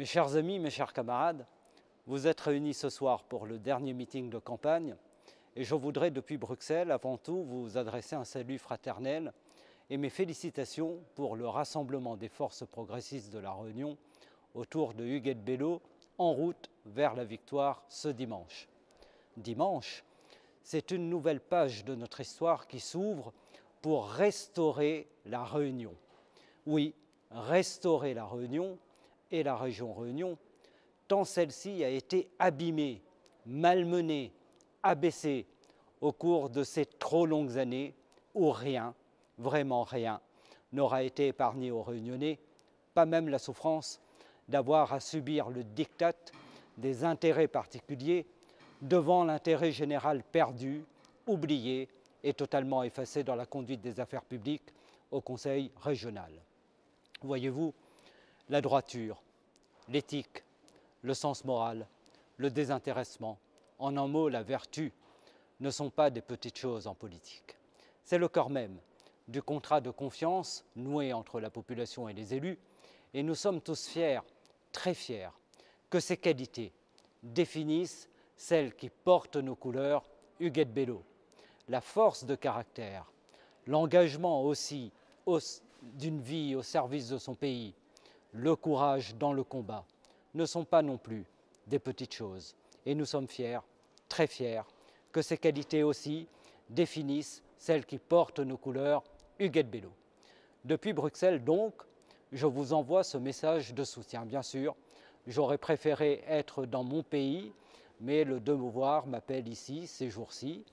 Mes chers amis, mes chers camarades, vous êtes réunis ce soir pour le dernier meeting de campagne et je voudrais depuis Bruxelles avant tout vous adresser un salut fraternel et mes félicitations pour le rassemblement des forces progressistes de La Réunion autour de Huguette Bello en route vers la victoire ce dimanche. Dimanche, c'est une nouvelle page de notre histoire qui s'ouvre pour restaurer la Réunion. Oui, restaurer la Réunion et la région Réunion, tant celle-ci a été abîmée, malmenée, abaissée au cours de ces trop longues années où rien, vraiment rien, n'aura été épargné aux Réunionnais, pas même la souffrance d'avoir à subir le diktat des intérêts particuliers devant l'intérêt général perdu, oublié et totalement effacé dans la conduite des affaires publiques au Conseil régional. Voyez-vous, la droiture, l'éthique, le sens moral, le désintéressement, en un mot la vertu, ne sont pas des petites choses en politique. C'est le cœur même du contrat de confiance noué entre la population et les élus et nous sommes tous fiers, très fiers, que ces qualités définissent celles qui portent nos couleurs Huguette Bello. La force de caractère, l'engagement aussi d'une vie au service de son pays, le courage dans le combat ne sont pas non plus des petites choses. Et nous sommes fiers, très fiers, que ces qualités aussi définissent celles qui portent nos couleurs Huguette Bello. Depuis Bruxelles donc, je vous envoie ce message de soutien. Bien sûr, j'aurais préféré être dans mon pays, mais le devoir m'appelle ici, ces jours-ci,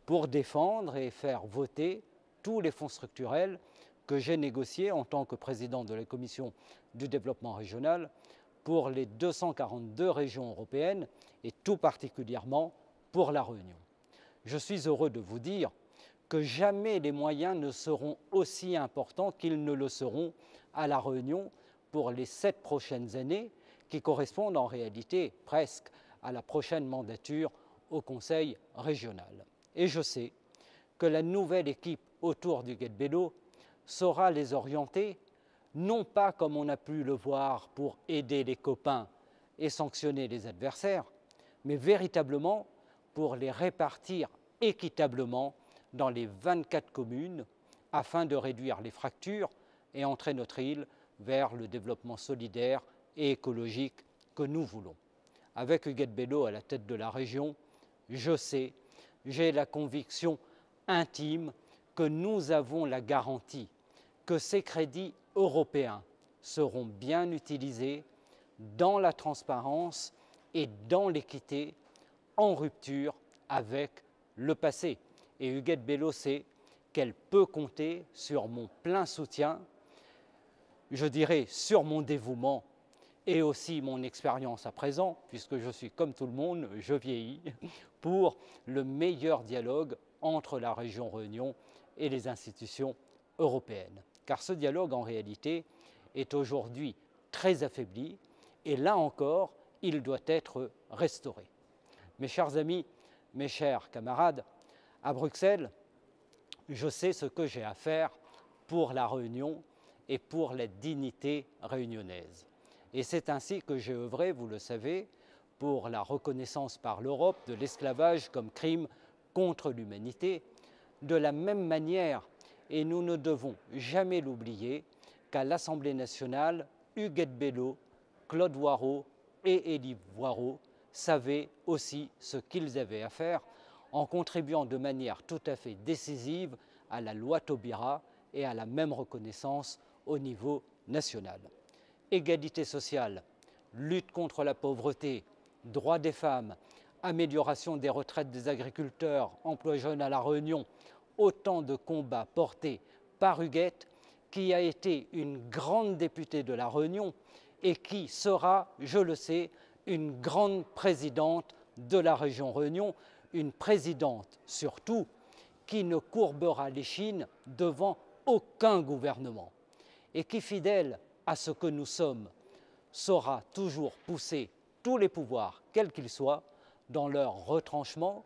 pour défendre et faire voter tous les fonds structurels que j'ai négociés en tant que président de la Commission du développement régional pour les 242 régions européennes et tout particulièrement pour La Réunion. Je suis heureux de vous dire que jamais les moyens ne seront aussi importants qu'ils ne le seront à La Réunion pour les 7 prochaines années qui correspondent en réalité presque à la prochaine mandature au Conseil régional. Et je sais que la nouvelle équipe autour d'Huguette Bello saura les orienter, non pas comme on a pu le voir pour aider les copains et sanctionner les adversaires, mais véritablement pour les répartir équitablement dans les 24 communes afin de réduire les fractures et entrer notre île vers le développement solidaire et écologique que nous voulons. Avec Huguette Bello à la tête de la région, je sais, j'ai la conviction intime que nous avons la garantie que ces crédits européens seront bien utilisés dans la transparence et dans l'équité, en rupture avec le passé. Et Huguette Bello sait qu'elle peut compter sur mon plein soutien, je dirais sur mon dévouement et aussi mon expérience à présent, puisque je suis comme tout le monde, je vieillis, pour le meilleur dialogue entre la région Réunion et les institutions européennes. Car ce dialogue, en réalité, est aujourd'hui très affaibli et là encore, il doit être restauré. Mes chers amis, mes chers camarades, à Bruxelles, je sais ce que j'ai à faire pour la Réunion et pour la dignité réunionnaise. Et c'est ainsi que j'ai œuvré, vous le savez, pour la reconnaissance par l'Europe de l'esclavage comme crime contre l'humanité, de la même manière. Et nous ne devons jamais l'oublier qu'à l'Assemblée nationale, Huguette Bello, Claude Voireau et Élie Voireau savaient aussi ce qu'ils avaient à faire en contribuant de manière tout à fait décisive à la loi Taubira et à la même reconnaissance au niveau national. Égalité sociale, lutte contre la pauvreté, droits des femmes, amélioration des retraites des agriculteurs, emploi jeune à La Réunion, autant de combats portés par Huguette, qui a été une grande députée de La Réunion et qui sera, je le sais, une grande présidente de la région Réunion, une présidente surtout qui ne courbera l'échine devant aucun gouvernement et qui, fidèle à ce que nous sommes, saura toujours pousser tous les pouvoirs, quels qu'ils soient, dans leur retranchement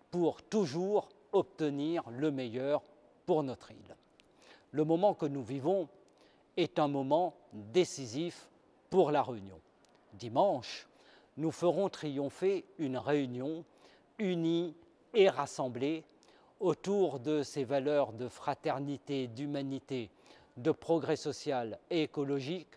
pour toujours obtenir le meilleur pour notre île. Le moment que nous vivons est un moment décisif pour La Réunion. Dimanche, nous ferons triompher une réunion unie et rassemblée autour de ces valeurs de fraternité, d'humanité, de progrès social et écologique,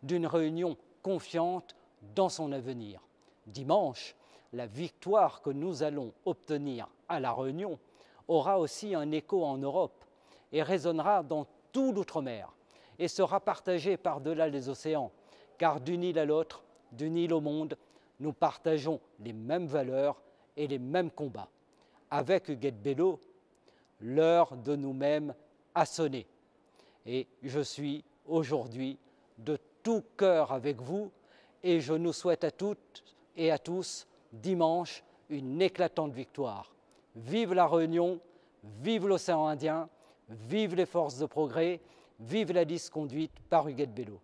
d'une réunion confiante dans son avenir. Dimanche, la victoire que nous allons obtenir à La Réunion aura aussi un écho en Europe et résonnera dans tout l'outre-mer et sera partagée par-delà les océans, car d'une île à l'autre, d'une île au monde, nous partageons les mêmes valeurs et les mêmes combats. Avec Huguette Bello, l'heure de nous-mêmes a sonné. Et je suis aujourd'hui de tout cœur avec vous et je nous souhaite à toutes et à tous dimanche une éclatante victoire. Vive La Réunion, vive l'océan Indien, vive les forces de progrès, vive la liste conduite par Huguette Bello.